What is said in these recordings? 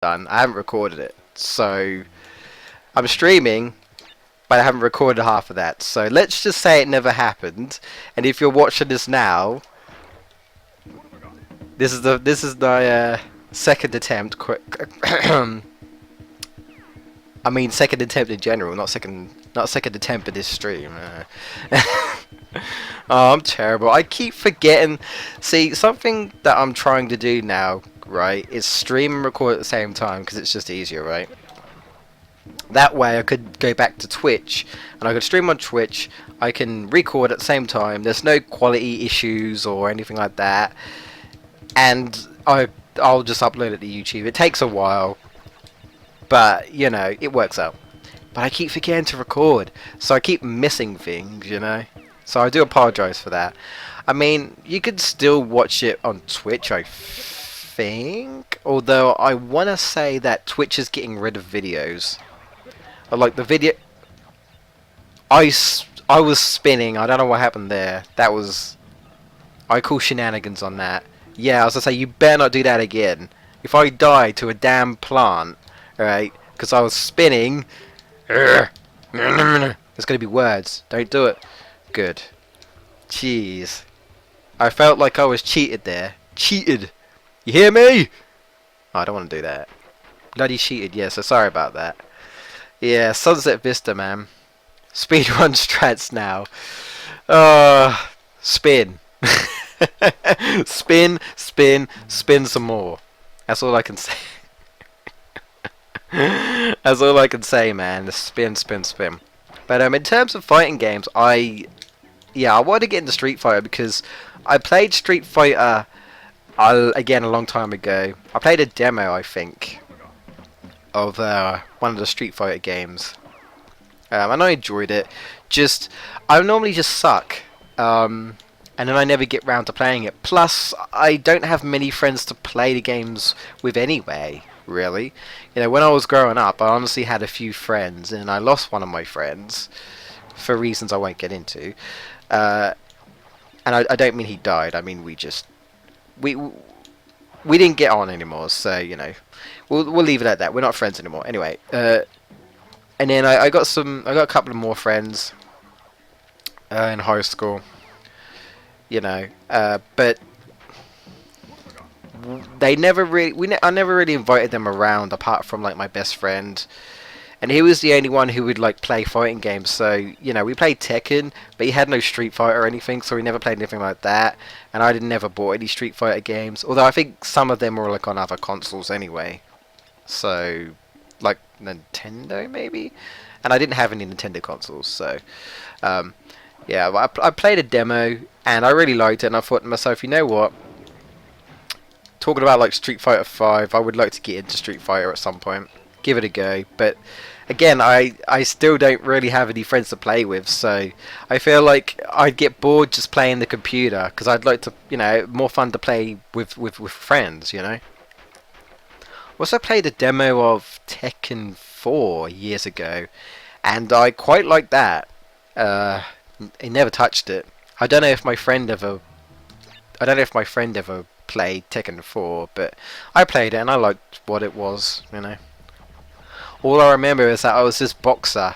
done. I haven't recorded it, so I'm streaming, but I haven't recorded half of that. So let's just say it never happened. And if you're watching this now, this is my second attempt. I mean, second attempt in general, not second attempt at this stream. Oh, I'm terrible. I keep forgetting. See, something that I'm trying to do now, right, is stream and record at the same time because it's just easier, right? That way I could go back to Twitch and I could stream on Twitch. I can record at the same time. There's no quality issues or anything like that. And I'll just upload it to YouTube. It takes a while, but you know, it works out. But I keep forgetting to record, so I keep missing things, you know. So I do apologize for that. I mean, you could still watch it on Twitch, I think. Although I want to say that Twitch is getting rid of videos. Like the video, I was spinning. I don't know what happened there. That was, I call shenanigans on that. Yeah, I was gonna say you better not do that again. If I die to a damn plant, right? Because I was spinning. There's gonna be words. Don't do it. Good. Jeez. I felt like I was cheated there. Cheated. You hear me? Oh, I don't want to do that. Bloody cheated. Yeah, so sorry about that. Yeah, Sunset Vista, man. Speedrun strats now. Spin. Spin, spin, spin some more. That's all I can say. That's all I can say, man. Spin, spin, spin. But in terms of fighting games, I wanted to get into Street Fighter because I played Street Fighter again a long time ago. I played a demo, I think, of one of the Street Fighter games, and I enjoyed it. I normally just suck, and then I never get round to playing it. Plus, I don't have many friends to play the games with anyway. Really, you know, when I was growing up, I honestly had a few friends, and I lost one of my friends for reasons I won't get into. And I don't mean he died. I mean we didn't get on anymore. So you know, we'll leave it at that. We're not friends anymore. Anyway, and then I got a couple of more friends in high school. You know, but they never really I never really invited them around apart from like my best friend, and he was the only one who would like play fighting games. So you know, we played Tekken, but he had no Street Fighter or anything, so we never played anything like that. And I never bought any Street Fighter games, although I think some of them were like on other consoles anyway, so like Nintendo maybe, and I didn't have any Nintendo consoles. So yeah, I played a demo and I really liked it, and I thought to myself, you know what, talking about like Street Fighter 5, I would like to get into Street Fighter at some point, give it a go. But again, I still don't really have any friends to play with, so I feel like I'd get bored just playing the computer, because I'd like to, you know, more fun to play with friends, you know. Also played a demo of Tekken 4 years ago, and I quite liked that. I never touched it. I don't know if my friend ever played Tekken 4, but I played it and I liked what it was, you know. All I remember is that I was this boxer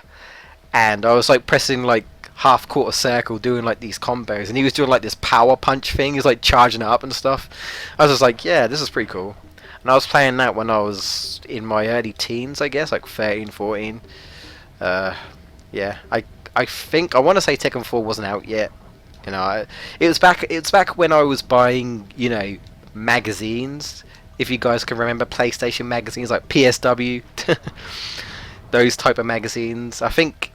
and I was like pressing like half quarter circle doing like these combos, and he was doing like this power punch thing. He was like charging it up and stuff. I was just like, yeah, this is pretty cool. And I was playing that when I was in my early teens, I guess, like 13, 14. Yeah, I think I want to say Tekken 4 wasn't out yet. You know, it was back when I was buying, you know, magazines. If you guys can remember PlayStation magazines like PSW, those type of magazines. I think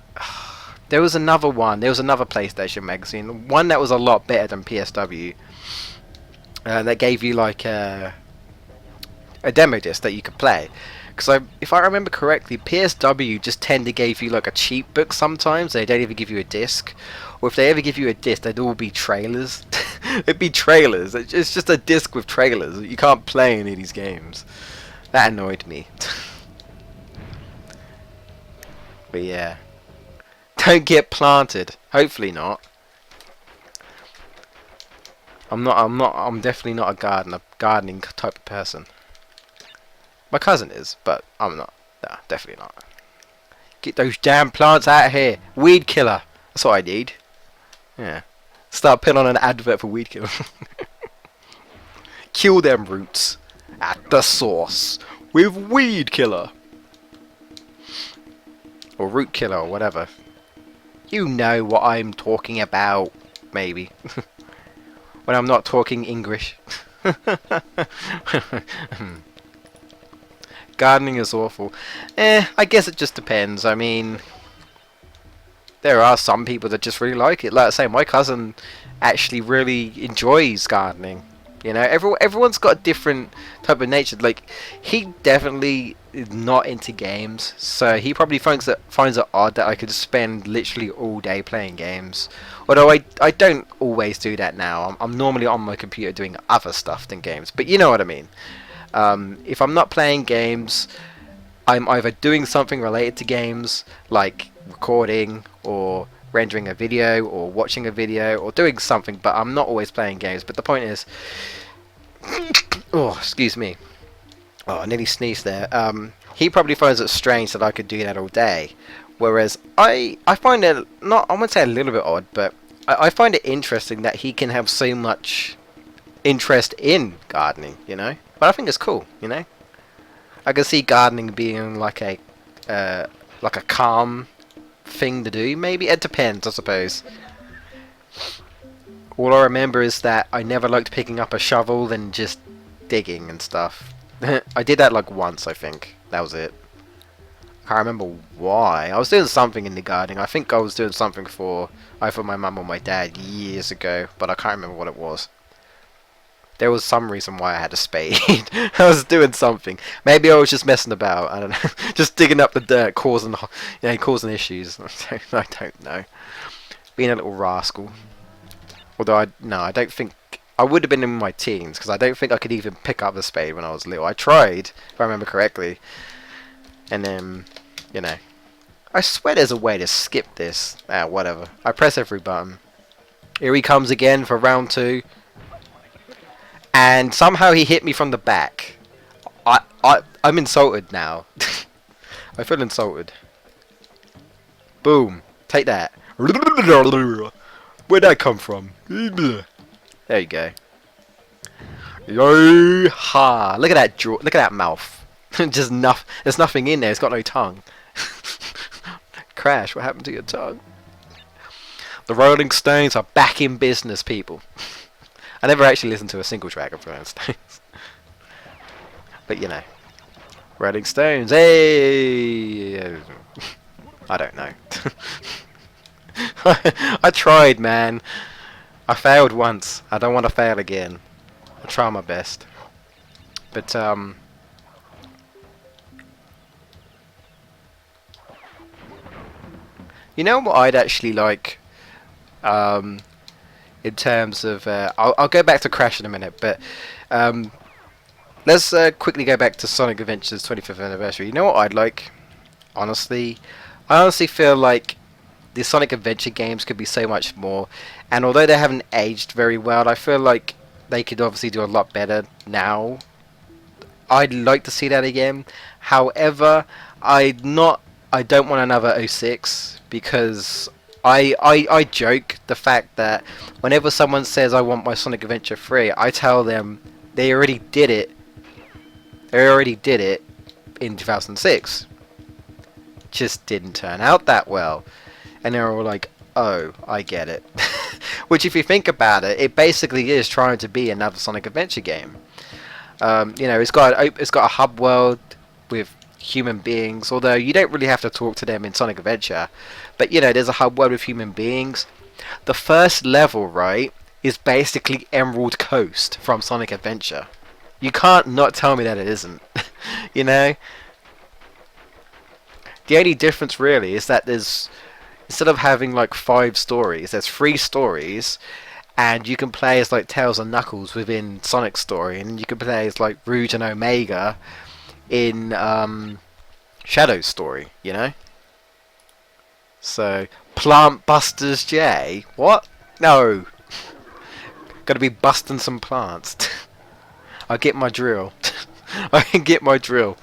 there was another one. There was another PlayStation magazine, one that was a lot better than PSW. That gave you like a demo disc that you could play. Because if I remember correctly, PSW just tend to give you like a cheap book sometimes. They don't even give you a disc. Or if they ever give you a disc, they'd all be trailers. It'd be trailers. It's just a disc with trailers. You can't play any of these games. That annoyed me. But yeah. Don't get planted. Hopefully not. I'm definitely not a gardening type of person. My cousin is, but I'm not. No, definitely not. Get those damn plants out of here. Weed killer. That's what I need. Yeah. Start putting on an advert for weed killer. Kill them roots at the source with weed killer. Or root killer or whatever. You know what I'm talking about. Maybe. When I'm not talking English. Gardening is awful. I guess it just depends. I mean, there are some people that just really like it. Like I say, my cousin actually really enjoys gardening. You know, everyone's got a different type of nature. Like, he definitely is not into games, so he probably finds it odd that I could spend literally all day playing games. Although I don't always do that now. I'm normally on my computer doing other stuff than games. But you know what I mean. If I'm not playing games, I'm either doing something related to games, like recording or rendering a video or watching a video or doing something, but I'm not always playing games. But the point is, oh, excuse me. Oh, I nearly sneezed there. He probably finds it strange that I could do that all day, whereas I find it not, I wouldn't say a little bit odd, but I find it interesting that he can have so much interest in gardening, you know. But I think it's cool, you know. I can see gardening being like a calm thing to do. Maybe it depends, I suppose. All I remember is that I never liked picking up a shovel and just digging and stuff. I did that like once, I think. That was it. I can't remember why. I was doing something in the gardening. I think I was doing something for either my mum or my dad years ago, but I can't remember what it was. There was some reason why I had a spade. I was doing something. Maybe I was just messing about. I don't know. Just digging up the dirt, causing issues. I don't know. Being a little rascal. Although I don't think I would have been in my teens, because I don't think I could even pick up the spade when I was little. I tried, if I remember correctly, and then, you know, I swear there's a way to skip this. Whatever. I press every button. Here he comes again for round 2. And somehow he hit me from the back. I'm insulted now. I feel insulted. Boom. Take that. Where'd that come from? There you go. Yo-ha. Look at that jaw. Look at that mouth. Just there's nothing in there. It's got no tongue. Crash, what happened to your tongue? The Rolling Stones are back in business, people. I never actually listened to a single track of Rolling Stones. But you know. Rolling Stones, hey! I don't know. I tried, man. I failed once. I don't want to fail again. I'll try my best. But, you know what I'd actually like? In terms of, I'll go back to Crash in a minute, but let's quickly go back to Sonic Adventure's 25th anniversary. You know what I'd like? Honestly, I honestly feel like the Sonic Adventure games could be so much more, and although they haven't aged very well, I feel like they could obviously do a lot better now. I'd like to see that again. However, I don't want another 06, because I joke the fact that whenever someone says I want my Sonic Adventure 3, I tell them they already did it. They already did it in 2006. Just didn't turn out that well. And they're all like, oh, I get it. Which, if you think about it, it basically is trying to be another Sonic Adventure game. You know, it's got a hub world with human beings, although you don't really have to talk to them in Sonic Adventure. But you know, there's a hub world with human beings. The first level, right, is basically Emerald Coast from Sonic Adventure. You can't not tell me that it isn't. You know? The only difference really is that there's, instead of having like 5 stories, there's 3 stories, and you can play as like Tails and Knuckles within Sonic's story, and you can play as like Rouge and Omega in Shadow's story, you know? So, Plant Busters J? What? No! Gotta be busting some plants. I'll get my drill. I can get my drill.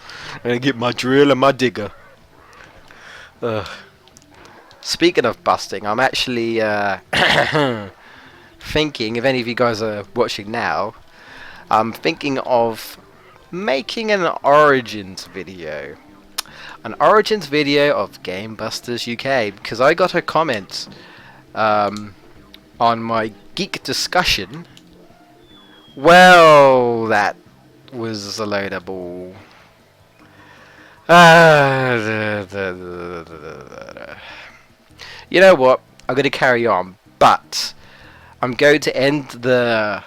I can get my drill and my digger. Ugh. Speaking of busting, I'm actually thinking, if any of you guys are watching now, I'm thinking of making an Origins video. An Origins video of Gamebusters UK, because I got a comment on my geek discussion. Well, that was a load of bull. You know what? I'm going to carry on, but I'm going to end the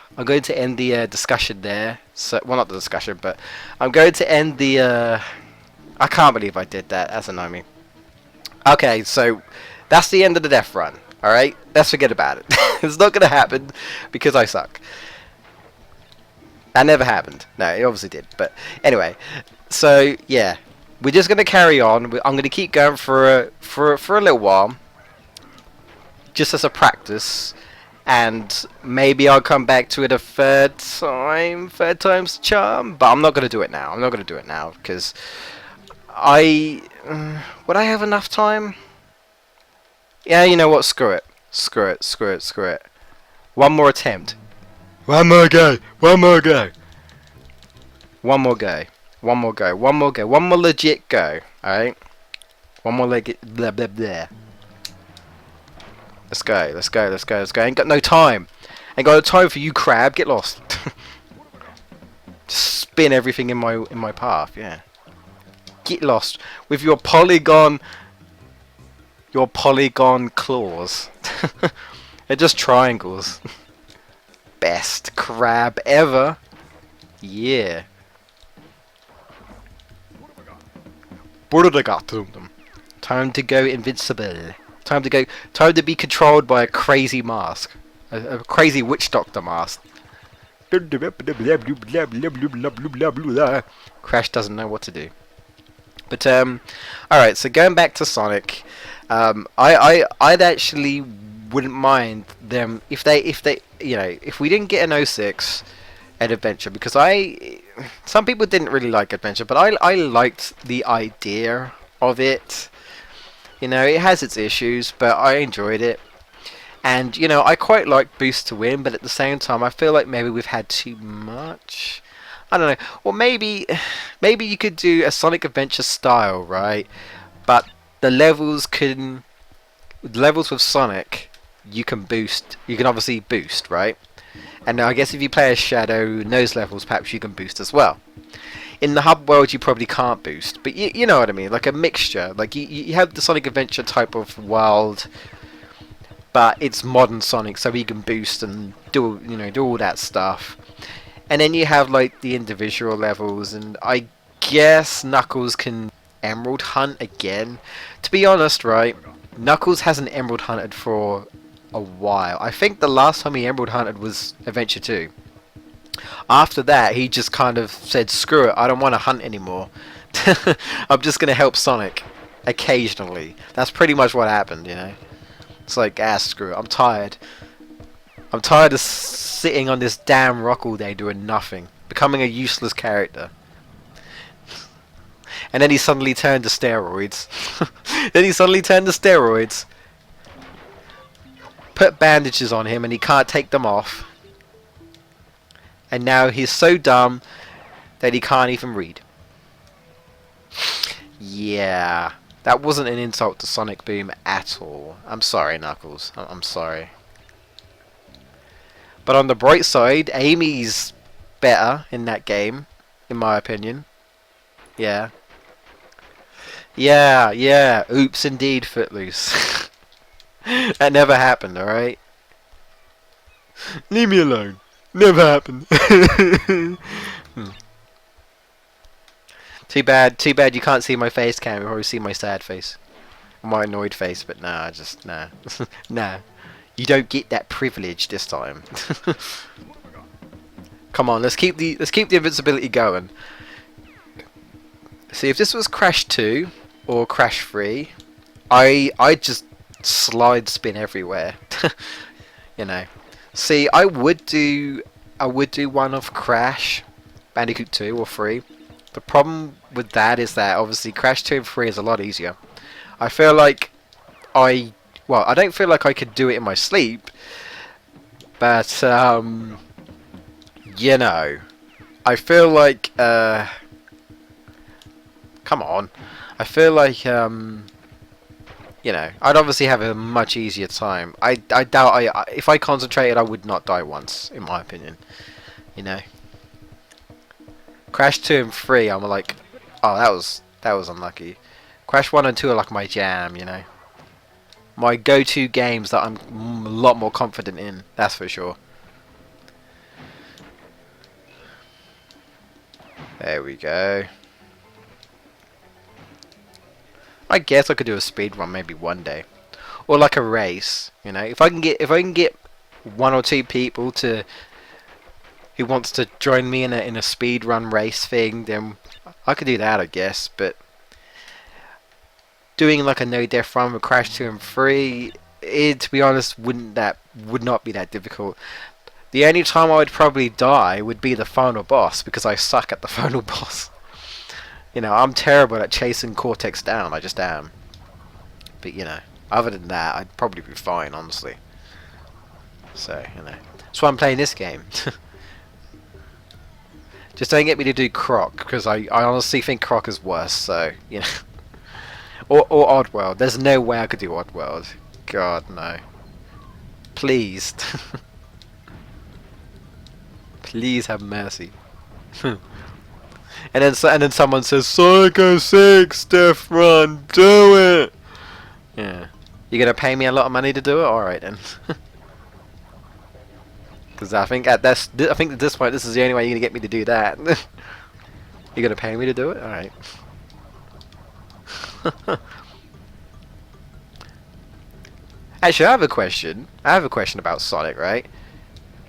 discussion there. So, well, not the discussion, but I'm going to end the. I can't believe I did that. That's annoying me. Okay, so that's the end of the death run. All right, let's forget about it. It's not going to happen because I suck. That never happened. No, it obviously did. But anyway, so yeah, we're just going to carry on. I'm going to keep going for a little while, just as a practice. And maybe I'll come back to it a third time. Third time's the charm. But I'm not going to do it now. I'm not going to do it now because would I have enough time? Yeah, you know what? Screw it. Screw it. Screw it. Screw it. One more attempt. One more go. One more go. One more go. One more go. One more go. One more legit go. Alright? One more legit. Blah, blah, blah. Let's go. Let's go. Let's go. Let's go. Ain't got no time. Ain't got no time for you, crab. Get lost. Just spin everything in my path. Yeah. Get lost with your polygon claws. They're just triangles. Best crab ever. Yeah. Time to go invincible. Time to be controlled by a crazy mask. A crazy witch doctor mask. Crash doesn't know what to do. But alright, so going back to Sonic, I'd actually wouldn't mind them if they if we didn't get an 06 at Adventure, because some people didn't really like Adventure, but I liked the idea of it. You know, it has its issues, but I enjoyed it. And you know, I quite like Boost to Win, but at the same time I feel like maybe we've had too much. I don't know. Or maybe you could do a Sonic Adventure style, right? But the levels with Sonic, you can boost. You can obviously boost, right? And I guess if you play as Shadow in those levels, perhaps you can boost as well. In the hub world, you probably can't boost, but you know what I mean, like a mixture. Like you have the Sonic Adventure type of world, but it's modern Sonic, so he can boost and do all that stuff. And then you have like the individual levels, and I guess Knuckles can Emerald Hunt again. To be honest, right, Knuckles hasn't Emerald Hunted for a while. I think the last time he Emerald Hunted was Adventure 2. After that, he just kind of said, screw it, I don't want to hunt anymore. I'm just going to help Sonic occasionally. That's pretty much what happened, you know. It's like, screw it, I'm tired. I'm tired of sitting on this damn rock all day doing nothing. Becoming a useless character. And then he suddenly turned to steroids. Put bandages on him and he can't take them off. And now he's so dumb that he can't even read. Yeah. That wasn't an insult to Sonic Boom at all. I'm sorry, Knuckles. I'm sorry. But on the bright side, Amy's better in that game, in my opinion. Yeah. Yeah. Oops, indeed, Footloose. That never happened, alright? Leave me alone. Never happened. Too bad you can't see my face cam. You probably see my sad face. My annoyed face, but nah, nah. Nah. You don't get that privilege this time. Come on, let's keep the invincibility going. See, if this was Crash 2 or Crash 3, I'd just slide spin everywhere. You know. See, I would do one of Crash Bandicoot 2 or 3. The problem with that is that obviously Crash 2 and 3 is a lot easier. I feel like I don't feel like I could do it in my sleep, but you know, I feel like come on, I feel like you know, I'd obviously have a much easier time. I doubt if I concentrated, I would not die once, in my opinion. You know, Crash 2 and 3, I'm like, oh, that was unlucky. Crash 1 and 2 are like my jam, you know. My go-to games that I'm a lot more confident in, that's for sure. There we go. I guess I could do a speed run maybe one day, or like a race. You know, if I can get one or two people to who wants to join me in a speed run race thing, then I could do that, I guess. But doing like a no death run with Crash 2 and 3, to be honest, would not be that difficult. The only time I would probably die would be the final boss, because I suck at the final boss. You know, I'm terrible at chasing Cortex down, I just am. But, you know, other than that, I'd probably be fine, honestly. So, you know, that's why I'm playing this game. Just don't get me to do Croc, because I honestly think Croc is worse, so, you know. Or Oddworld. There's no way I could do Oddworld. God, no. Please. Please have mercy. And then someone says, Psycho 6, Death Run, do it! Yeah. You're gonna pay me a lot of money to do it? Alright then. Because I think at this point, this is the only way you're gonna get me to do that. You're gonna pay me to do it? Alright. Actually, I have a question. I have a question about Sonic, right?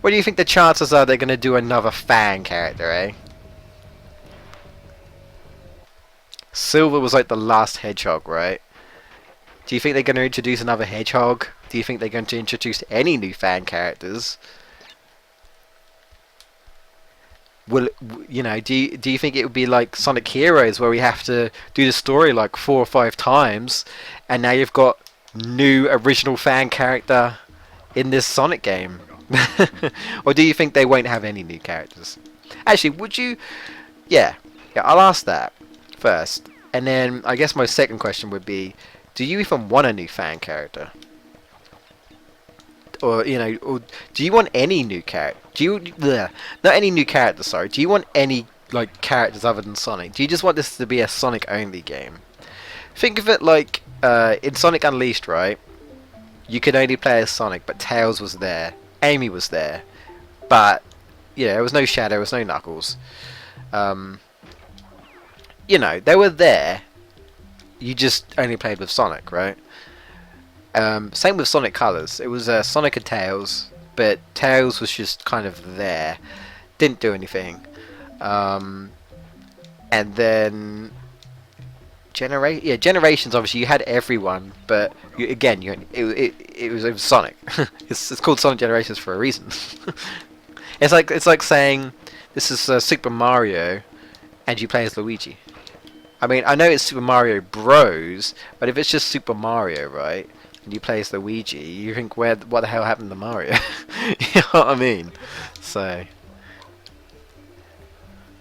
What do you think the chances are they're gonna do another fan character, eh? Silver was like the last hedgehog, right? Do you think they're going to introduce another hedgehog? Do you think they're going to introduce any new fan characters? Will you know? Do you think it would be like Sonic Heroes, where we have to do the story like 4 or 5 times, and now you've got new original fan character in this Sonic game? Or do you think they won't have any new characters? Actually, would you? Yeah, I'll ask that first, and then I guess my second question would be, do you even want a new fan character? Or, you know, or do you want any new character? Do you, not any new characters, sorry, do you want any, like, characters other than Sonic? Do you just want this to be a Sonic only game? Think of it like, in Sonic Unleashed, right, you could only play as Sonic, but Tails was there, Amy was there, but, yeah, there was no Shadow, there was no Knuckles. You know, they were there. You just only played with Sonic, right? Same with Sonic Colors. It was Sonic and Tails, but Tails was just kind of there, didn't do anything. And then Generations. Obviously, you had everyone, but it was Sonic. it's called Sonic Generations for a reason. It's like saying this is Super Mario, and you play as Luigi. I mean, I know it's Super Mario Bros, but if it's just Super Mario, right, and you play as Luigi, you think, what the hell happened to Mario? You know what I mean? So,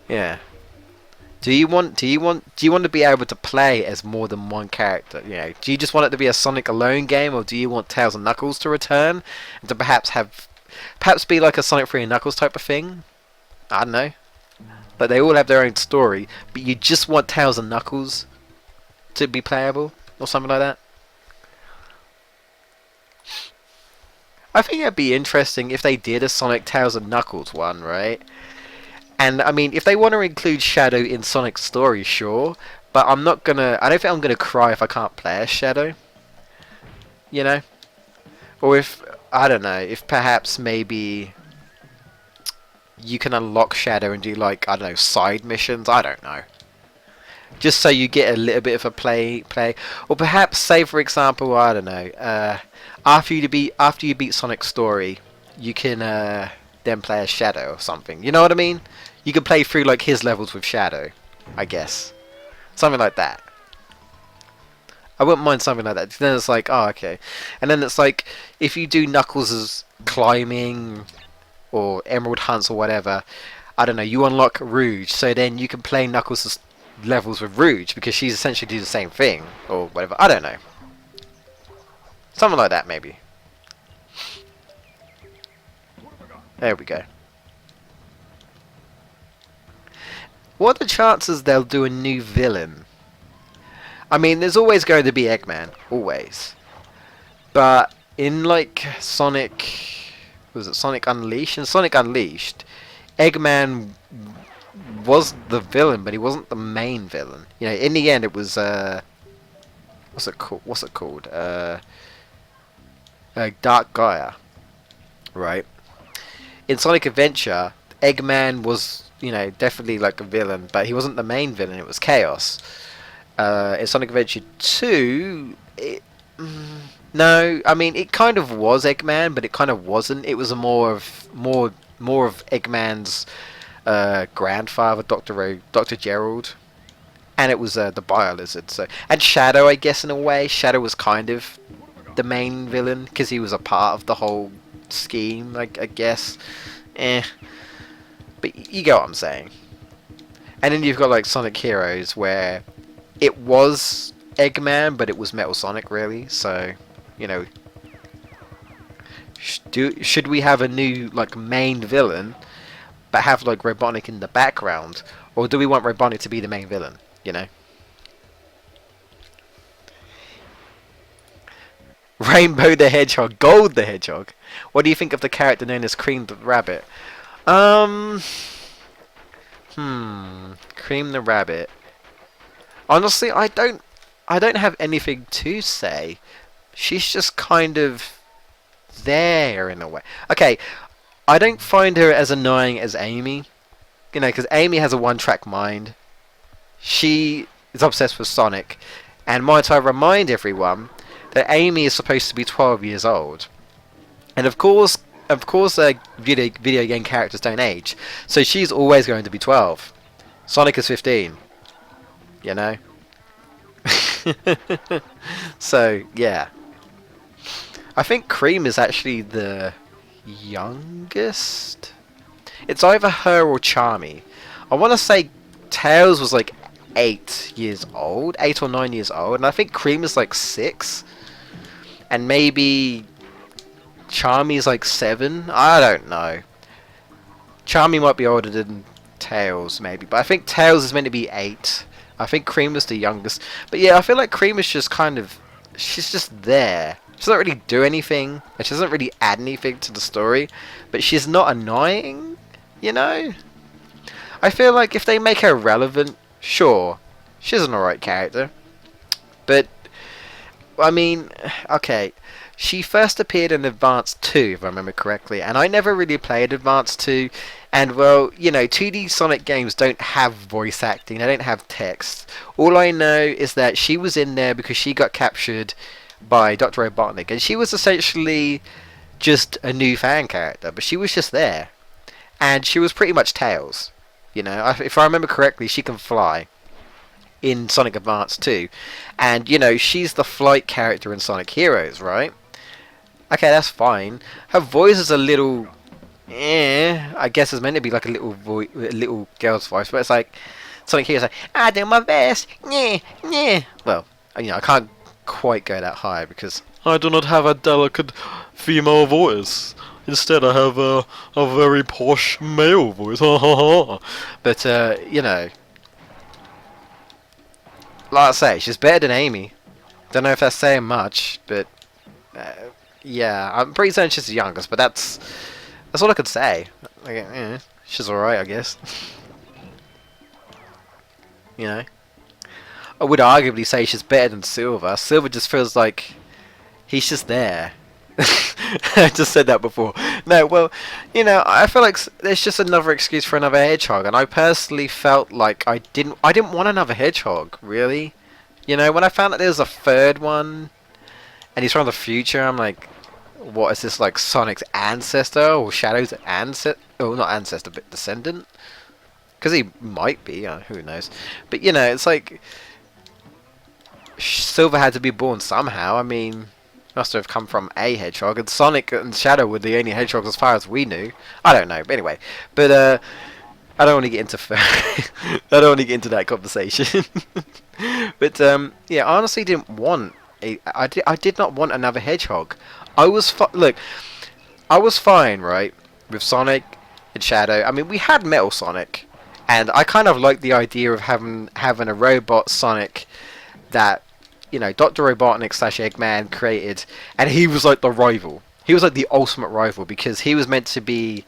yeah. Do you want to be able to play as more than one character? You know, do you just want it to be a Sonic alone game, or do you want Tails and Knuckles to return, and to perhaps be like a Sonic 3 and Knuckles type of thing? I don't know. But they all have their own story, but you just want Tails and Knuckles to be playable, or something like that. I think it'd be interesting if they did a Sonic Tails and Knuckles one, right? And I mean, if they want to include Shadow in Sonic's story, sure, but I don't think I'm gonna cry if I can't play as Shadow. You know? Or if, I don't know, if perhaps maybe you can unlock Shadow and do, like, I don't know, side missions, I don't know. Just so you get a little bit of a play. Or perhaps, say for example, I don't know, after you beat Sonic's story, you can then play as Shadow or something. You know what I mean? you can play through like his levels with Shadow, I guess, something like that. I wouldn't mind something like that. Then it's like, oh, okay, and then it's like if you do Knuckles' climbing or Emerald hunts or whatever, I don't know, you unlock Rouge, so then you can play Knuckles' levels with Rouge because she's essentially do the same thing or whatever. I don't know, something like that maybe. There we go. What are the chances they'll do a new villain? I mean, there's always going to be Eggman, always. But in like Sonic, was it Sonic Unleashed? In Sonic Unleashed, Eggman was the villain, but he wasn't the main villain. You know, in the end, it was what's it called? Dark Gaia, right? In Sonic Adventure, Eggman was, you know, definitely like a villain, but he wasn't the main villain. It was Chaos. In Sonic Adventure 2, no, I mean it kind of was Eggman, but it kind of wasn't. It was a more of Eggman's grandfather, Dr. Gerald, and it was the Bio-Lizard. So, and Shadow, I guess in a way, Shadow was kind of the main villain because he was a part of the whole scheme. I guess, but you get what I'm saying. And then you've got like Sonic Heroes where it was Eggman, but it was Metal Sonic, really. So, you know, should we have a new like main villain, but have like Robotnik in the background, or do we want Robotnik to be the main villain? You know, Rainbow the Hedgehog, Gold the Hedgehog. What do you think of the character known as Cream the Rabbit? Cream the Rabbit. Honestly, I don't have anything to say. She's just kind of there in a way. Okay, I don't find her as annoying as Amy. You know, because Amy has a one-track mind. She is obsessed with Sonic. And might I remind everyone that Amy is supposed to be 12 years old. And of course, video game characters don't age. So she's always going to be 12. Sonic is 15. You know? So, yeah. I think Cream is actually the youngest. It's either her or Charmy. I want to say Tails was like 8 years old, 8 or 9 years old, and I think Cream is like 6. And maybe Charmy's like 7. I don't know. Charmy might be older than Tails, maybe, but I think Tails is meant to be 8. I think Cream is the youngest. But yeah, I feel like Cream is just kind of... she's just there. She doesn't really do anything. And she doesn't really add anything to the story. But she's not annoying, you know? I feel like if they make her relevant, sure. She's an alright character. But, I mean, okay. She first appeared in Advance 2, if I remember correctly. And I never really played Advance 2. And, well, you know, 2D Sonic games don't have voice acting. They don't have text. All I know is that she was in there because she got captured by Dr. Robotnik. And she was essentially just a new fan character. But she was just there. And she was pretty much Tails. You know, if I remember correctly, she can fly in Sonic Advance 2. And, you know, she's the flight character in Sonic Heroes, right? Okay, that's fine. Her voice is a little... I guess it's meant to be like a little girl's voice, but it's like Sonic Heroes like, I do my best, yeah. Well, you know, I can't quite go that high because I do not have a delicate female voice. Instead, I have a very posh male voice. But you know, like I say, she's better than Amy. Don't know if that's saying much, but yeah, I'm pretty certain she's the youngest. But that's all I could say. Like, yeah, she's alright, I guess. You know, I would arguably say she's better than Silver. Silver just feels like he's just there. I just said that before. No, well, you know, I feel like there's just another excuse for another hedgehog, and I personally felt like I didn't want another hedgehog, really. You know, when I found out there was a third one, and he's from the future, I'm like, what is this, like Sonic's ancestor or Shadow's ancestor? Oh, not ancestor, but descendant. Because he might be, who knows. But, you know, it's like... Silver had to be born somehow. I mean, must have come from a hedgehog. And Sonic and Shadow were the only hedgehogs as far as we knew. I don't know, but anyway. But, I don't want to get into... I don't want to get into that conversation. But, yeah, I honestly didn't want... I did not want another hedgehog. I was... Look, I was fine, right, with Sonic and Shadow. I mean, we had Metal Sonic. And I kind of like the idea of having a robot Sonic that, you know, Dr. Robotnik / Eggman created, and he was like the rival. He was like the ultimate rival because he was meant to be,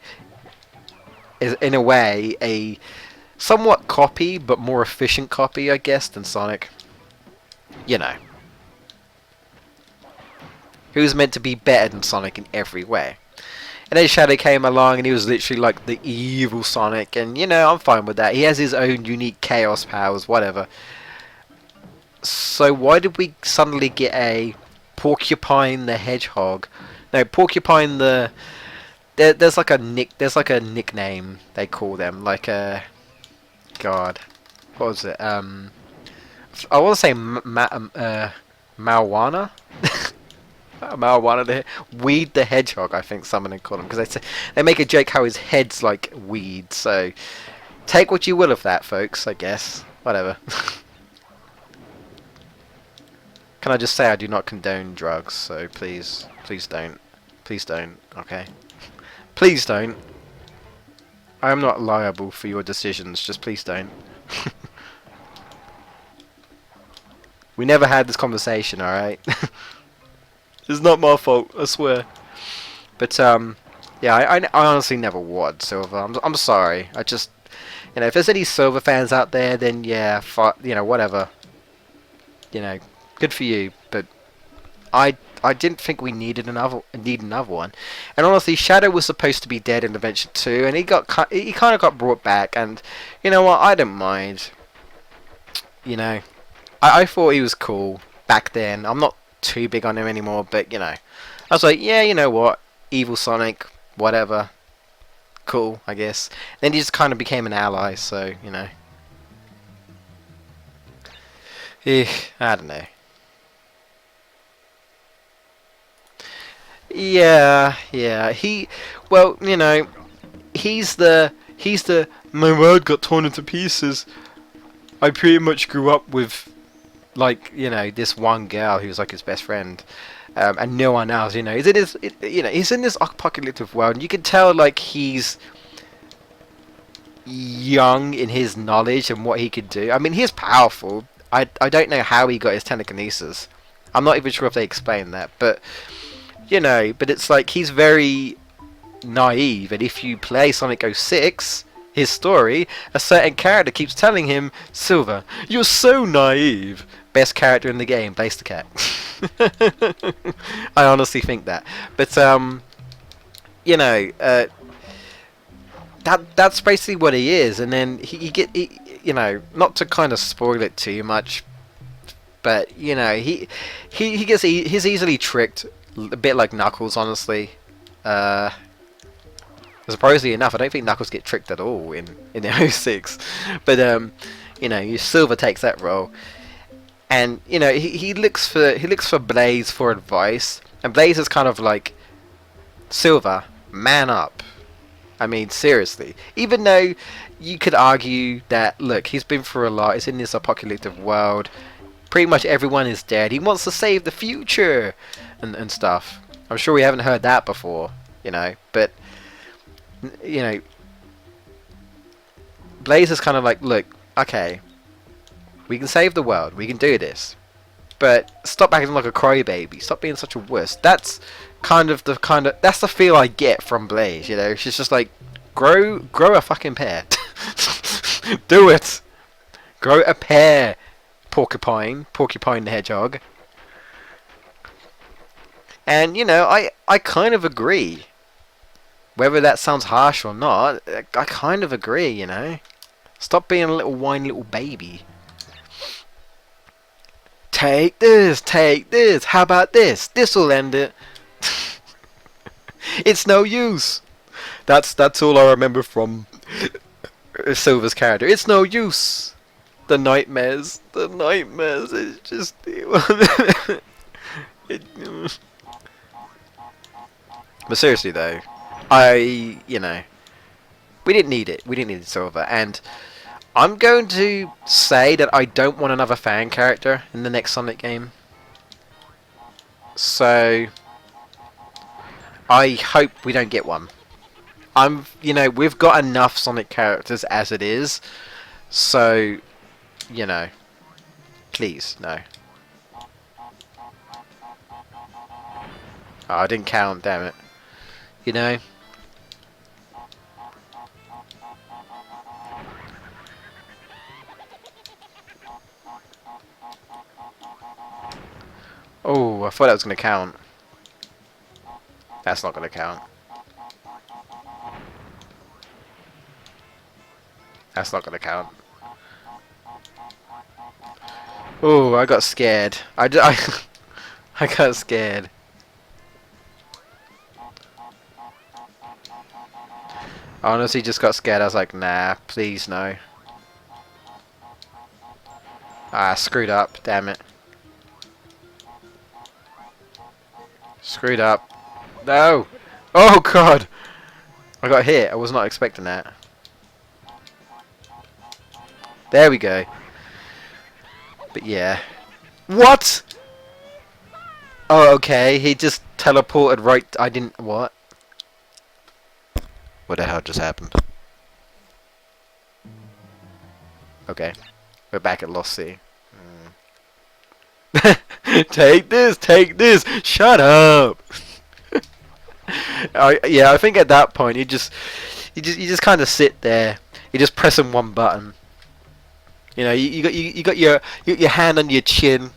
in a way, a somewhat copy, but more efficient copy, I guess, than Sonic. You know. He was meant to be better than Sonic in every way. And then Shadow came along and he was literally like the evil Sonic. And, you know, I'm fine with that. He has his own unique chaos powers, whatever. So why did we suddenly get a Porcupine the Hedgehog? No, Porcupine the... There's like a nickname they call them. Like a... God. What was it? I want to say Marijuana? Marijuana, Weed the Hedgehog, I think someone would call him, because they make a joke how his head's like weed. So take what you will of that, folks. I guess whatever. Can I just say I do not condone drugs? So please don't, okay? Please don't. I am not liable for your decisions. Just please don't. We never had this conversation, all right? It's not my fault, I swear. But yeah, I honestly never would, Silver. I'm sorry. I just, you know, if there's any Silver fans out there, then yeah, you know, whatever. You know, good for you. But I didn't think we need another one. And honestly, Shadow was supposed to be dead in Adventure 2, and he kind of got brought back. And you know what? I didn't mind. You know, I thought he was cool back then. I'm not too big on him anymore, but you know, I was like, yeah, you know what, evil Sonic, whatever, cool, I guess. Then he just kind of became an ally, so you know, I don't know. Yeah, well, you know, he's the my world got torn into pieces. I pretty much grew up with, like, you know, this one girl who was like his best friend, and no one else. You know, he's in this apocalyptic world, and you can tell like he's young in his knowledge and what he could do. I mean, he's powerful. I don't know how he got his telekinesis. I'm not even sure if they explain that, but you know, but it's like he's very naive, and if you play Sonic 06, his story, a certain character keeps telling him, Silver, you're so naive. Best character in the game, Blaze the Cat. I honestly think that. But, you know, that's basically what he is. And then he you know, not to kind of spoil it too much, but, you know, he's easily tricked, a bit like Knuckles, honestly. Surprisingly enough, I don't think Knuckles get tricked at all in the 06. But you know, Silver takes that role, and you know he looks for Blaze for advice, and Blaze is kind of like, Silver, man up. I mean, seriously. Even though you could argue that, look, he's been through a lot. He's in this apocalyptic world. Pretty much everyone is dead. He wants to save the future and stuff. I'm sure we haven't heard that before, you know, but you know, Blaze is kind of like, look, okay, we can save the world, we can do this, but stop acting like a crybaby, stop being such a wuss. That's that's the feel I get from Blaze, you know. She's just like, grow a fucking pair. Do it. Grow a pair, Porcupine the Hedgehog. And you know, I kind of agree. Whether that sounds harsh or not, I kind of agree, you know. Stop being a little whiny little baby. Take this, how about this? This'll end it. It's no use. That's all I remember from Silver's character. It's no use. The nightmares. The nightmares. It's just. It, but seriously though, you know, we didn't need it. We didn't need Silver, and I'm going to say that I don't want another fan character in the next Sonic game. So I hope we don't get one. You know, we've got enough Sonic characters as it is. So, you know, please, no. Oh, I didn't count, damn it. You know? Oh, I thought that was going to count. That's not going to count. That's not going to count. Oh, I got scared. I got scared. I honestly just got scared. I was like, nah, please no. Ah, screwed up. Damn it. Screwed up. No! Oh god! I got hit. I was not expecting that. There we go. But yeah. What? Oh, okay. He just teleported right... I didn't... What? What the hell just happened? Okay. We're back at Lost Sea. Take this! Take this! Shut up! Yeah, I think at that point you just kind of sit there. You're just pressing one button. You know, you got your hand on your chin,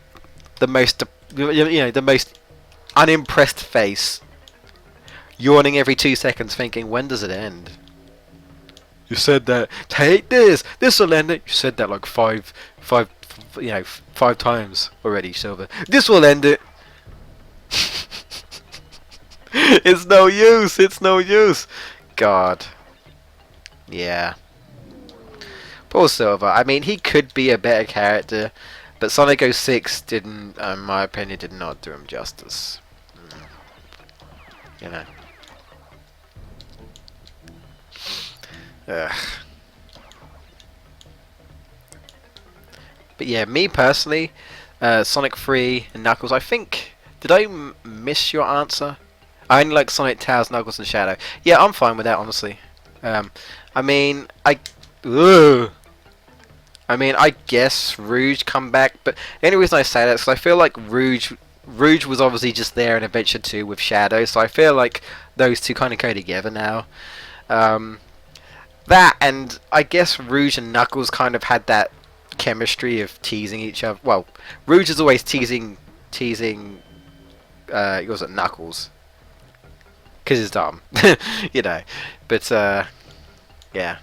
the most the most unimpressed face, yawning every 2 seconds, thinking, when does it end? You said that. Take this. This will end it. You said that like five times already, Silver. This will end it. It's no use. It's no use. God. Yeah. Poor Silver. I mean, he could be a better character, but Sonic 06 didn't, in my opinion, did not do him justice. You know. Ugh. But yeah, me personally, Sonic 3 and Knuckles, I think... Did I miss your answer? I only like Sonic, Tails, Knuckles and Shadow. Yeah, I'm fine with that, honestly. I mean, ugh. I mean, I guess Rouge come back, but the only reason I say that is because I feel like Rouge was obviously just there in Adventure 2 with Shadow, so I feel like those two kind of go together now. That, and I guess Rouge and Knuckles kind of had that chemistry of teasing each other. Well, Rouge is always teasing, was it Knuckles? Because he's dumb, you know. But, yeah.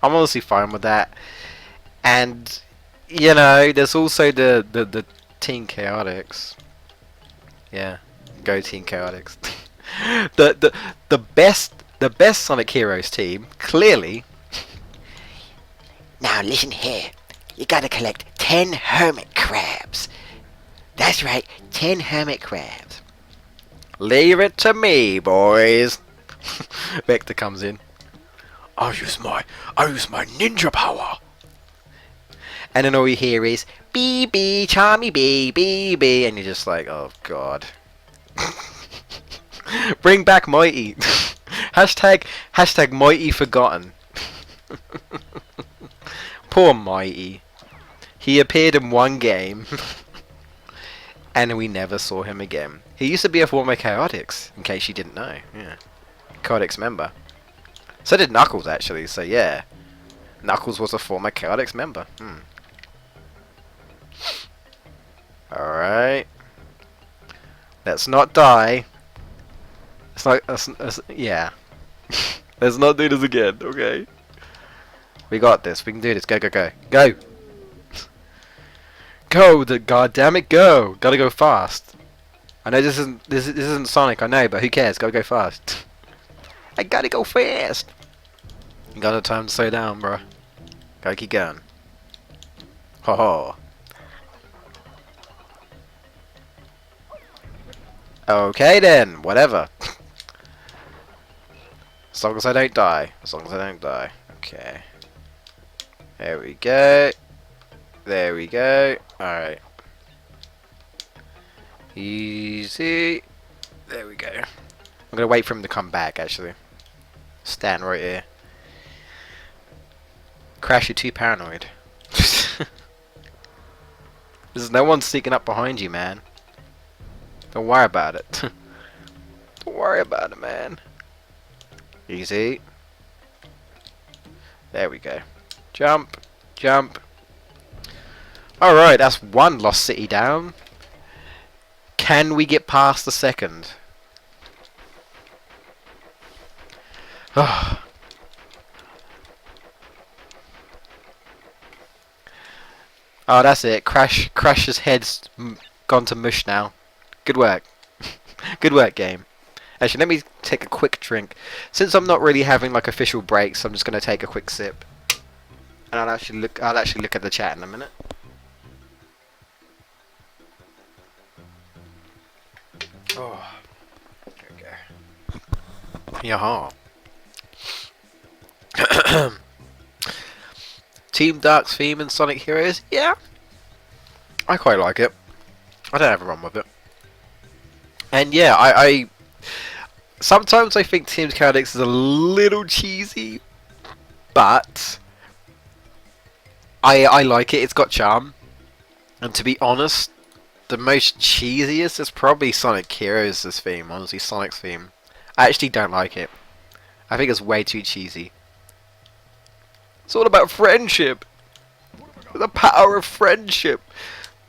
I'm honestly fine with that. And, you know, there's also the Team Chaotix. Yeah. Go Team Chaotix. the best Sonic Heroes team, clearly. Now listen here. You gotta collect 10 hermit crabs. That's right, 10 hermit crabs. Leave it to me, boys. Vector comes in. I use my ninja power. And then all you hear is BB, Charmy BB, and you're just like, oh god. Bring back Mighty. hashtag Mighty forgotten. Poor Mighty. He appeared in one game. And we never saw him again. He used to be a former Chaotix, in case you didn't know. Yeah. Chaotix member. So did Knuckles, actually, so yeah. Knuckles was a former Chaotix member. Alright. Let's not die. Yeah. Let's not do this again, okay? We got this. We can do this. Go, go, go. Go! Go! Goddammit, go! Gotta go fast. I know this isn't Sonic, I know, but who cares? Gotta go fast. I gotta go fast! You got no time to slow down, bro. Gotta keep going. Ho ho. Okay then, whatever. As long as I don't die. As long as I don't die. Okay. There we go. There we go. Alright. Easy. There we go. I'm gonna wait for him to come back, actually. Stand right here. Crash, you're too paranoid. There's no one sneaking up behind you, man. Don't worry about it. Don't worry about it, man. Easy. There we go. Jump. Jump. Alright, that's one lost city down. Can we get past the second? Oh, that's it. Crash's head's gone to mush now. Good work. Good work, game. Actually, let me take a quick drink. Since I'm not really having like official breaks, I'm just gonna take a quick sip. And I'll actually look at the chat in a minute. Oh, there we go. Yaha. Team Dark's theme in Sonic Heroes? Yeah. I quite like it. I don't have a problem with it. And yeah, I sometimes I think Team Chaotix is a little cheesy, but I like it. It's got charm. And to be honest, the most cheesiest is probably Sonic Heroes' theme, honestly, Sonic's theme. I actually don't like it. I think it's way too cheesy. It's all about friendship. The power of friendship.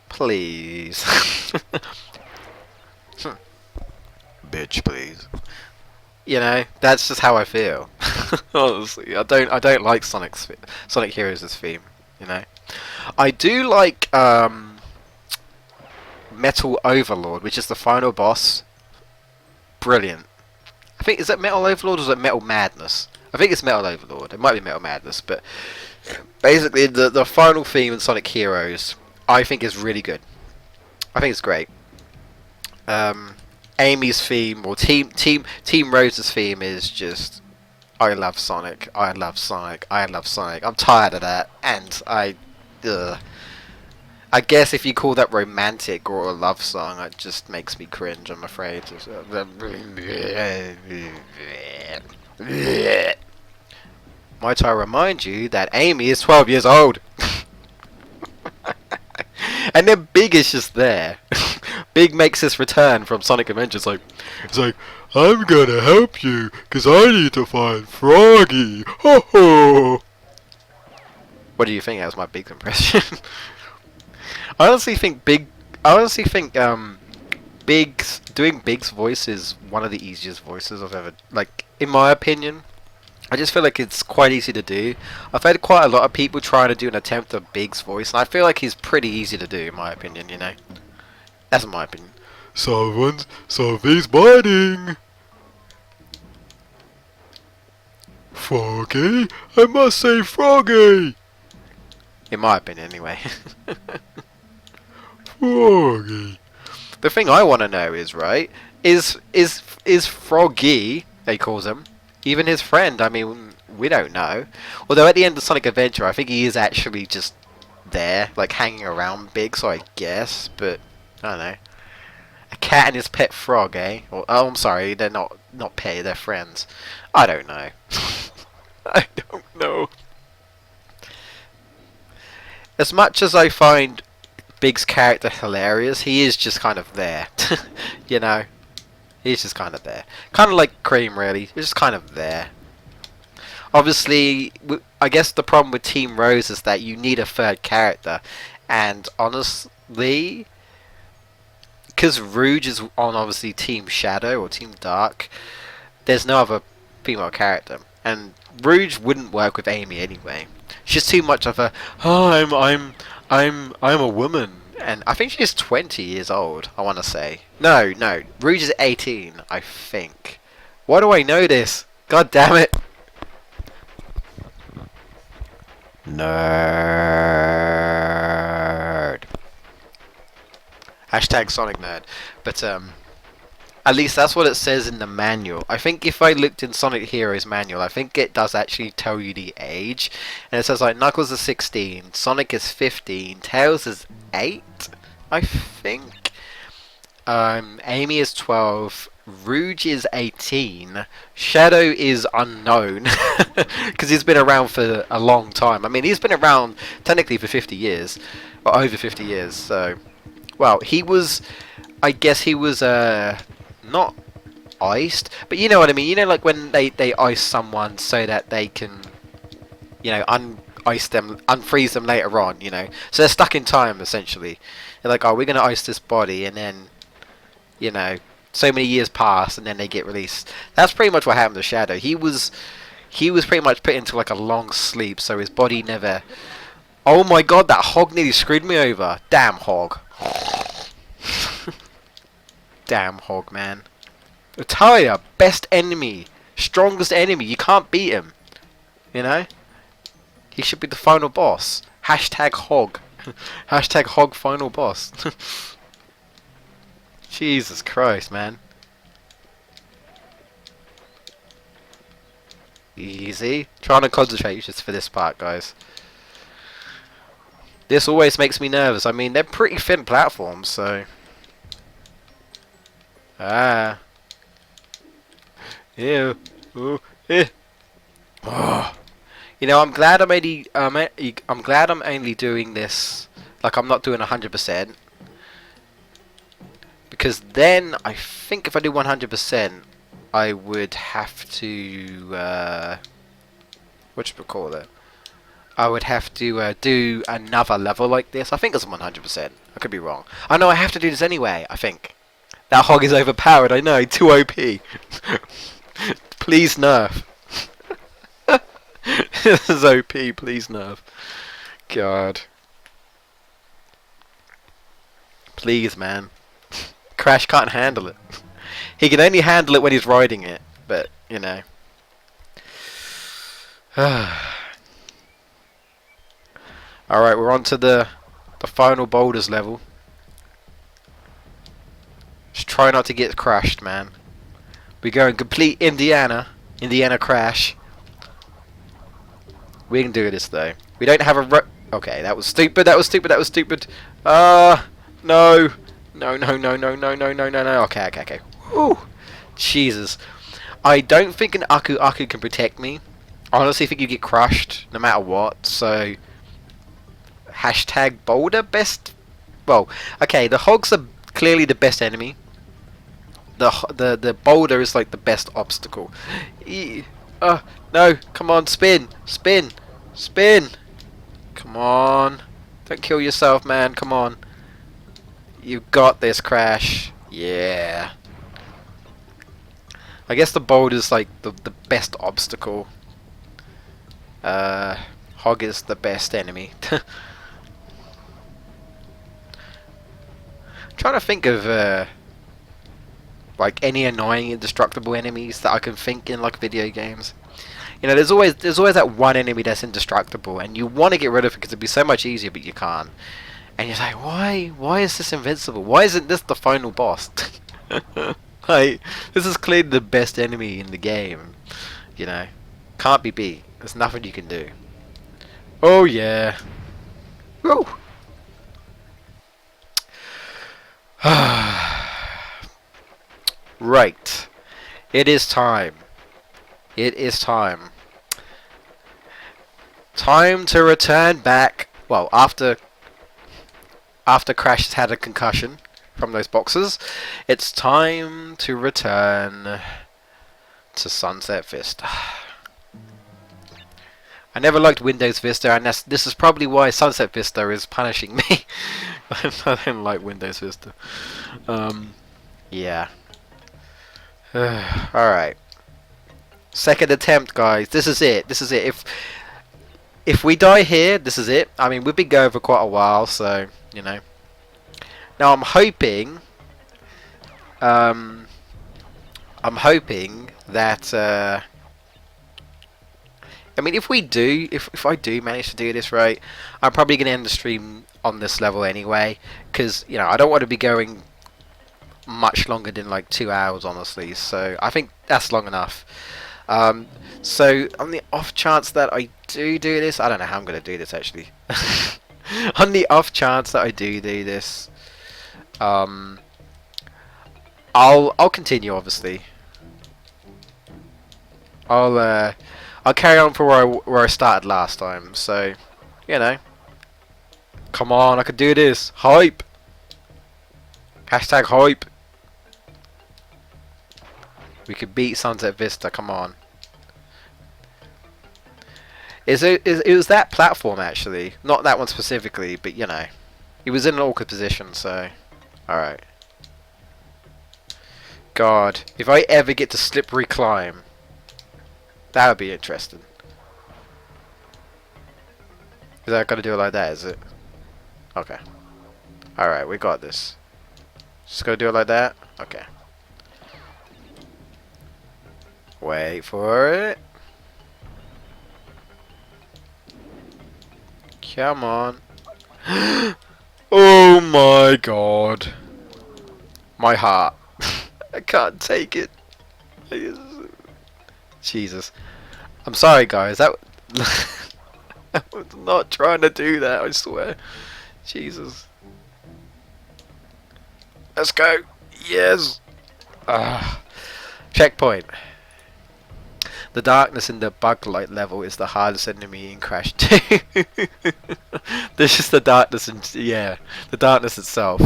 Please. Bitch, please. You know, that's just how I feel. Honestly, I don't like Sonic Heroes' theme. You know, I do like Metal Overlord, which is the final boss. Brilliant. I think, is that Metal Overlord or is it Metal Madness? I think it's Metal Overlord. It might be Metal Madness, but basically the final theme in Sonic Heroes, I think is really good. I think it's great. Amy's theme or Team Rose's theme is just, I love Sonic. I love Sonic. I love Sonic. I'm tired of that, and I guess if you call that romantic or a love song, it just makes me cringe, I'm afraid. Might I remind you that Amy is 12 years old? And then Big is just there. Big makes his return from Sonic Adventures. It's like, I'm gonna help you, cause I need to find Froggy. Ho ho! What do you think? That was my Big impression. I honestly think doing Big's voice is one of the easiest voices I've ever, like, in my opinion. I just feel like it's quite easy to do. I've had quite a lot of people trying to do an attempt at Big's voice, and I feel like he's pretty easy to do, in my opinion, you know? That's my opinion. Something's biting! Froggy? I must say Froggy! In my opinion, anyway. Froggy. The thing I want to know is, right, is Froggy, he calls him, even his friend? I mean, we don't know. Although at the end of Sonic Adventure, I think he is actually just there, like hanging around Big, so I guess, but I don't know. A cat and his pet frog, eh? Or, oh, I'm sorry, they're not pet, they're friends. I don't know. I don't know. As much as I find Big's character hilarious, he is just kind of there. You know? He's just kind of there. Kind of like Cream, really. He's just kind of there. Obviously, I guess the problem with Team Rose is that you need a third character. And honestly, because Rouge is on obviously Team Shadow or Team Dark, there's no other female character. And Rouge wouldn't work with Amy anyway. She's too much of a, oh, I'm a woman. And I think she's 20 years old, I want to say. No, Rouge is 18, I think. Why do I know this? God damn it. Nerd. Hashtag Sonic Nerd. But at least that's what it says in the manual. I think if I looked in Sonic Heroes manual, I think it does actually tell you the age. And it says like Knuckles is 16, Sonic is 15, Tails is 8, I think. Amy is 12, Rouge is 18, Shadow is unknown because he's been around for a long time. I mean, he's been around technically for 50 years, or over 50 years. So, well, he was, I guess he was not iced, but you know what I mean. You know, like when they ice someone so that they can, you know, ice them, unfreeze them later on. You know, so they're stuck in time essentially. They're like, oh, we're gonna ice this body, and then, you know, so many years pass, and then they get released. That's pretty much what happened to Shadow. He was pretty much put into like a long sleep, so his body never. Oh my god, that hog nearly screwed me over. Damn hog. Damn hog, man. Atalia, best enemy, strongest enemy. You can't beat him. You know. He should be the final boss. Hashtag hog. Hashtag hog final boss. Jesus Christ, man. Easy. Trying to concentrate just for this part, guys. This always makes me nervous. I mean, they're pretty thin platforms, so. Ah. Ew. Ooh. Eh. Oh. You know, I'm glad I'm only doing this. Like, I'm not doing 100%. Because then, I think if I do 100%, I would have to, whatchamacallit? I would have to do another level like this. I think it's 100%. I could be wrong. I know I have to do this anyway, I think. That hog is overpowered, I know. Too OP. Please nerf. This is OP, please nerf. God. Please, man. Crash can't handle it. He can only handle it when he's riding it, but, you know. Alright, we're on to the final boulders level. Just try not to get crushed, man. We're going complete Indiana crash. We can do this, though. We don't have a okay, that was stupid, that was stupid, that was stupid. No. No, no, no, no, no, no, no, no, no. Okay, okay, okay. Whew. Jesus. I don't think an Aku can protect me. I honestly think you get crushed no matter what, so. Hashtag boulder best. Well, okay, the hogs are clearly the best enemy. The boulder is like the best obstacle. No, come on, spin, spin, spin. Come on. Don't kill yourself, man, come on. You got this, Crash. Yeah. I guess the boulder's like the best obstacle. Hog is the best enemy. Trying to think of like any annoying indestructible enemies that I can think in like video games. You know, there's always that one enemy that's indestructible, and you want to get rid of it because it'd be so much easier, but you can't. And you're like, why is this invincible? Why isn't this the final boss? Like, this is clearly the best enemy in the game. You know, can't be beat. There's nothing you can do. Oh yeah. Woo. Right. It is time. It is time. Time to return back. Well, after Crash has had a concussion from those boxes, it's time to return to Sunset Vista. I never liked Windows Vista, and this is probably why Sunset Vista is punishing me. I don't like Windows Vista. Yeah. Alright. Second attempt, guys. This is it. This is it. If we die here, this is it. I mean, we've been going for quite a while, so, you know. Now, I'm hoping that, I mean, if I do manage to do this right, I'm probably gonna end the stream on this level anyway, because you know I don't want to be going much longer than like 2 hours, honestly. So I think that's long enough. Um, so on the off chance that I do this, I don't know how I'm gonna do this actually. On the off chance that I do this, um, I'll continue obviously. I'll carry on for where I started last time. So, you know, come on, I could do this. Hype. Hashtag hype. We could beat Sunset Vista. Come on. It was that platform actually, not that one specifically, but you know, he was in an awkward position. So, all right. God, if I ever get to slippery climb, that would be interesting. Is that gonna do it like that? Is it? Okay. All right, we got this. Just gonna do it like that. Okay. Wait for it. Come on. Oh my god. My heart. I can't take it. Jesus. I'm sorry guys, that I was not trying to do that, I swear. Jesus. Let's go. Yes. Checkpoint. The darkness in the bug light level is the hardest enemy in Crash 2. There's just the darkness and yeah, the darkness itself.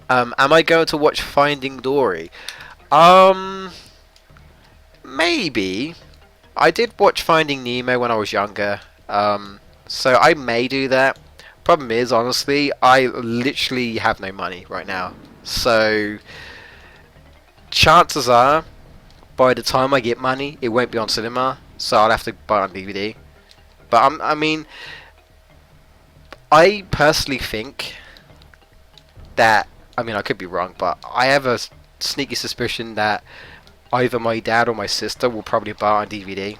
Am I going to watch Finding Dory? Maybe. I did watch Finding Nemo when I was younger. So I may do that. Problem is, honestly, I literally have no money right now. So chances are, by the time I get money, it won't be on cinema. So I'll have to buy it on DVD. But I mean, I personally think that, I mean, I could be wrong, but I have a sneaky suspicion that either my dad or my sister will probably buy it on DVD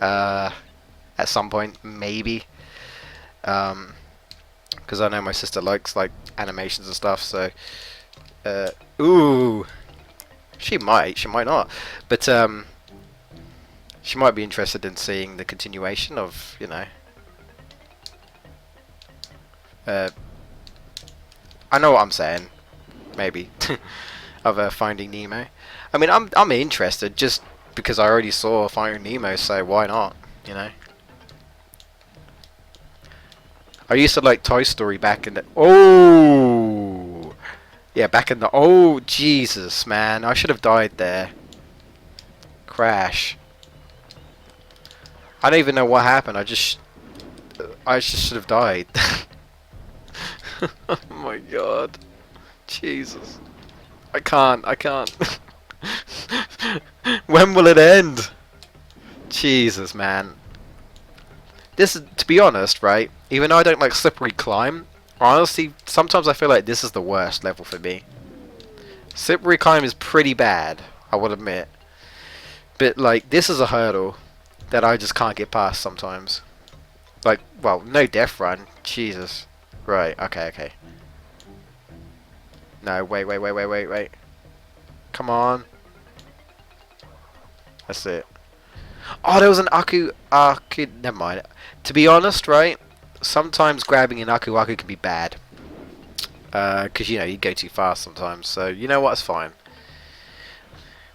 at some point, maybe. Because I know my sister likes like animations and stuff. So, ooh, she might not, but she might be interested in seeing the continuation of, you know. I know what I'm saying, maybe, of Finding Nemo. I mean, I'm interested just because I already saw Finding Nemo, so why not? You know. I used to like Toy Story back in the yeah, back in the Jesus, man, I should have died there. Crash. I don't even know what happened. I just should have died. Oh my god. Jesus. I can't. When will it end? Jesus, man. This is, to be honest, right? Even though I don't like slippery climb, honestly, sometimes I feel like this is the worst level for me. Slippery climb is pretty bad, I would admit. But, like, this is a hurdle that I just can't get past sometimes. Like, well, no death run. Jesus. Right, okay. No, wait. Come on. That's it. Oh, there was an Aku. Never mind. To be honest, right? Sometimes grabbing an Aku can be bad. Because, you know, you go too fast sometimes. So, you know what? It's fine.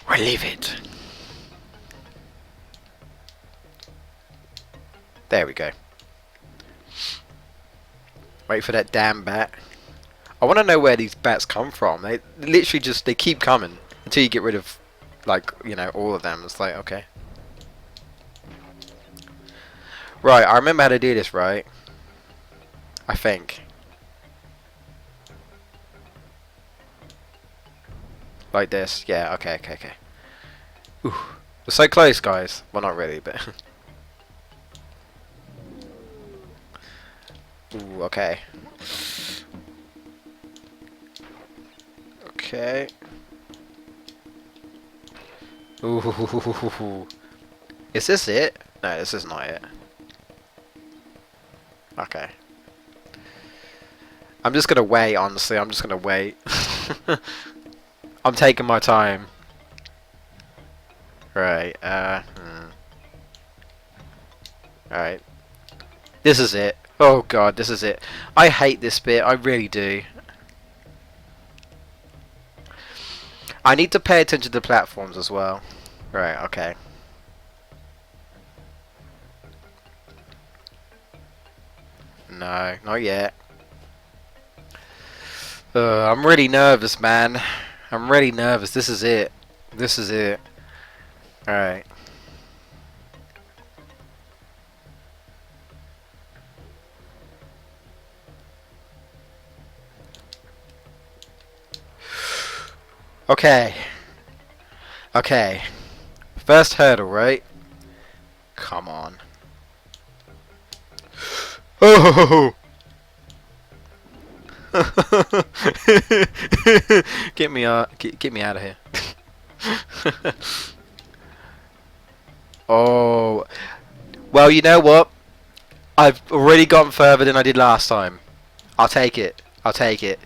We'll leave it. There we go. Wait for that damn bat. I want to know where these bats come from. They literally just, they keep coming until you get rid of, like, you know, all of them. It's like, okay. Right, I remember how to do this, right? I think. Like this. Yeah, okay. Ooh. We're so close, guys. Well, not really, but... Ooh, okay. Okay. Ooh. Is this it? No, this is not it. Okay. I'm just gonna wait, honestly. I'm just gonna wait. I'm taking my time. Right, Alright. This is it. Oh god, this is it. I hate this bit, I really do. I need to pay attention to the platforms as well. Right, okay. No, not yet. I'm really nervous, man. I'm really nervous. This is it. This is it. Alright. Okay. Okay. First hurdle, right? Come on. Oh! Get me out! Get me out of here! Oh, well, you know what? I've already gone further than I did last time. I'll take it. I'll take it.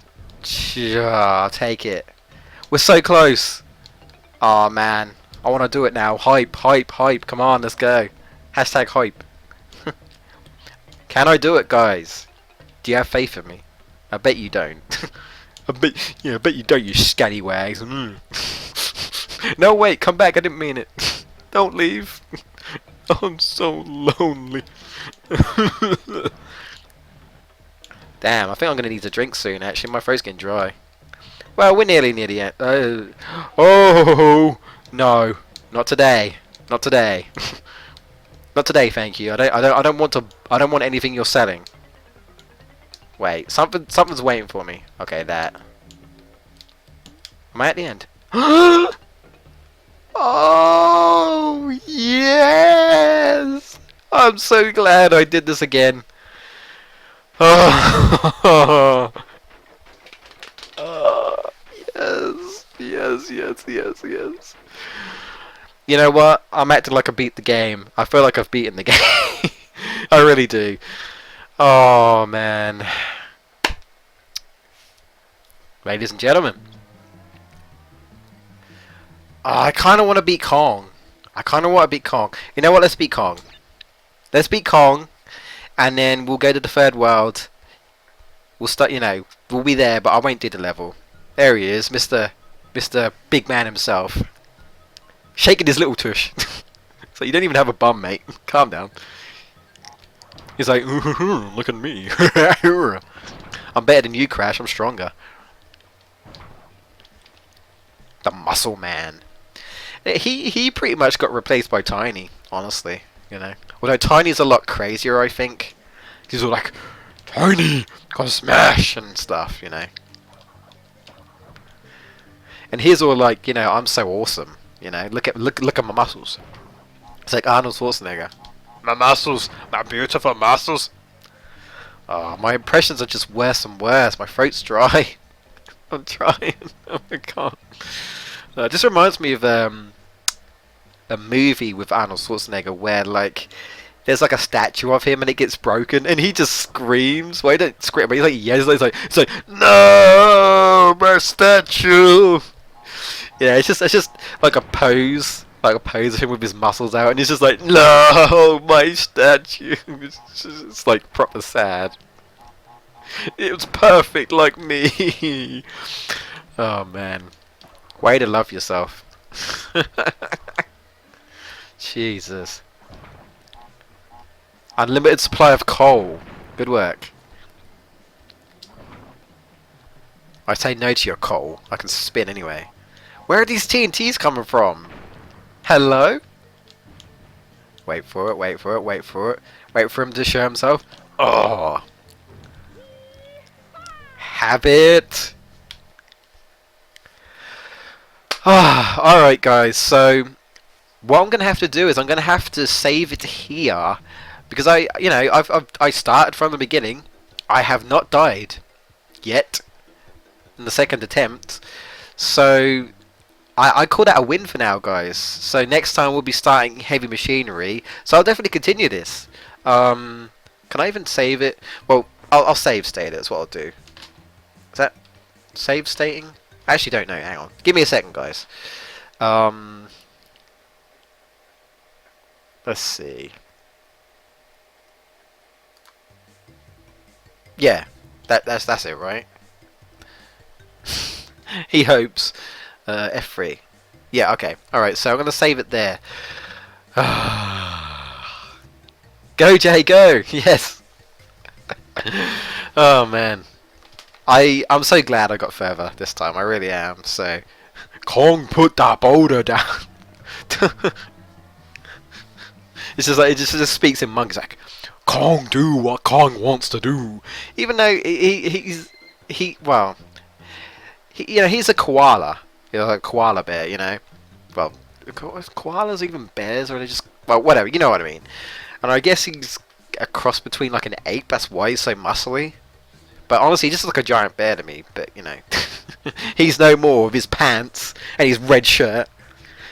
I'll take it. We're so close. Oh man, I want to do it now. Hype, hype, hype. Come on, let's go. Hashtag hype. Can I do it, guys? Do you have faith in me? I bet you don't. I bet you don't, you scallywags. No, wait, come back. I didn't mean it. Don't leave. I'm so lonely. Damn, I think I'm gonna need a drink soon. Actually, my throat's getting dry. Well, we're nearly near the end. Oh no, not today. Not today. Not today, thank you. I don't want to. I don't want anything you're selling. Wait, something's waiting for me. Okay, that. Am I at the end? Oh yes! I'm so glad I did this again. Oh, yes, yes, yes, yes, yes. You know what? I'm acting like I beat the game. I feel like I've beaten the game. I really do. Oh man. Ladies and gentlemen. I kind of want to beat Kong. I kind of want to beat Kong. You know what? Let's beat Kong. Let's beat Kong. And then we'll go to the third world. We'll start, you know, we'll be there, but I won't do the level. There he is, Mr. Big Man himself. Shaking his little tush. So you don't even have a bum, mate. Calm down. He's like, look at me. I'm better than you, Crash. I'm stronger. The Muscle Man. He pretty much got replaced by Tiny, honestly. You know, although Tiny's a lot crazier, I think. He's all like, Tiny, gotta smash and stuff, you know. And he's all like, you know, I'm so awesome. You know, look at my muscles. It's like Arnold Schwarzenegger. My muscles, my beautiful muscles. Oh, my impressions are just worse and worse. My throat's dry. I'm trying. Oh my god. It just reminds me of a movie with Arnold Schwarzenegger where like there's like a statue of him and it gets broken and he just screams. Well, he don't scream, but he's like yells. It's like no, my statue. Yeah, it's just like a pose of him with his muscles out, and he's just like, no, my statue. It's like proper sad. It was perfect like me. Oh man, way to love yourself. Jesus. Unlimited supply of coal. Good work. I say no to your coal. I can spin anyway. Where are these TNTs coming from? Hello? Wait for it, wait for it, wait for it. Wait for him to show himself. Oh. Have it. Ah, alright guys, so what I'm going to have to do is I'm going to have to save it here because I started from the beginning. I have not died yet in the second attempt. So I call that a win for now, guys. So next time we'll be starting heavy machinery. So I'll definitely continue this. Can I even save it? Well, I'll save state it. That's what I'll do. Is that save stating? I actually don't know. Hang on. Give me a second, guys. Um, let's see. Yeah, that's it, right? He hopes. F3. Yeah, okay. Alright, so I'm going to save it there. Go, Jay, go! Yes! Oh, man. I'm so glad I got further this time. I really am. So, Kong, put that boulder down. It's just like, it just speaks in monk. It's like, Kong, do what Kong wants to do. Even though well, he's a koala. You know, like a koala bear, you know. Well, are koalas even bears, or are they just, well, whatever, you know what I mean. And I guess he's a cross between like an ape, that's why he's so muscly. But honestly, he just looks like a giant bear to me, but you know. He's no more with his pants and his red shirt.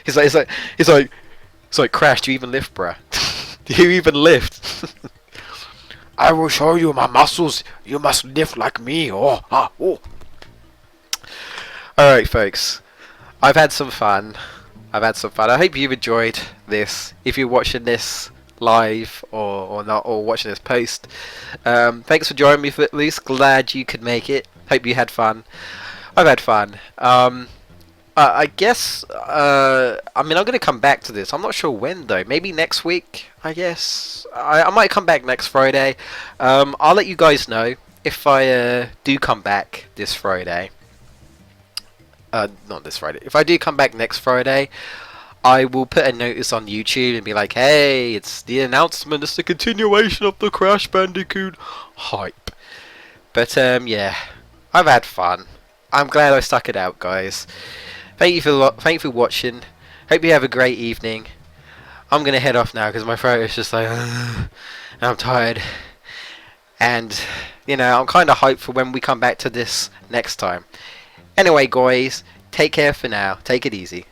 He's like, Crash, do you even lift, bruh? Do you even lift? I will show you my muscles. You must lift like me. Oh, ah, oh. Alright, folks. I've had some fun. I hope you've enjoyed this. If you're watching this live or not, or watching this post, thanks for joining me for at least. Glad you could make it. Hope you had fun. I've had fun. I guess, I mean, I'm going to come back to this. I'm not sure when, though. Maybe next week, I guess. I might come back next Friday. I'll let you guys know if I do come back this Friday. Not this Friday. If I do come back next Friday, I will put a notice on YouTube and be like, hey, it's the announcement. It's the continuation of the Crash Bandicoot hype. But, yeah. I've had fun. I'm glad I stuck it out, guys. Thank you for watching. Hope you have a great evening. I'm gonna head off now because my throat is just like, and I'm tired. And you know, I'm kind of hyped for when we come back to this next time. Anyway, guys, take care for now. Take it easy.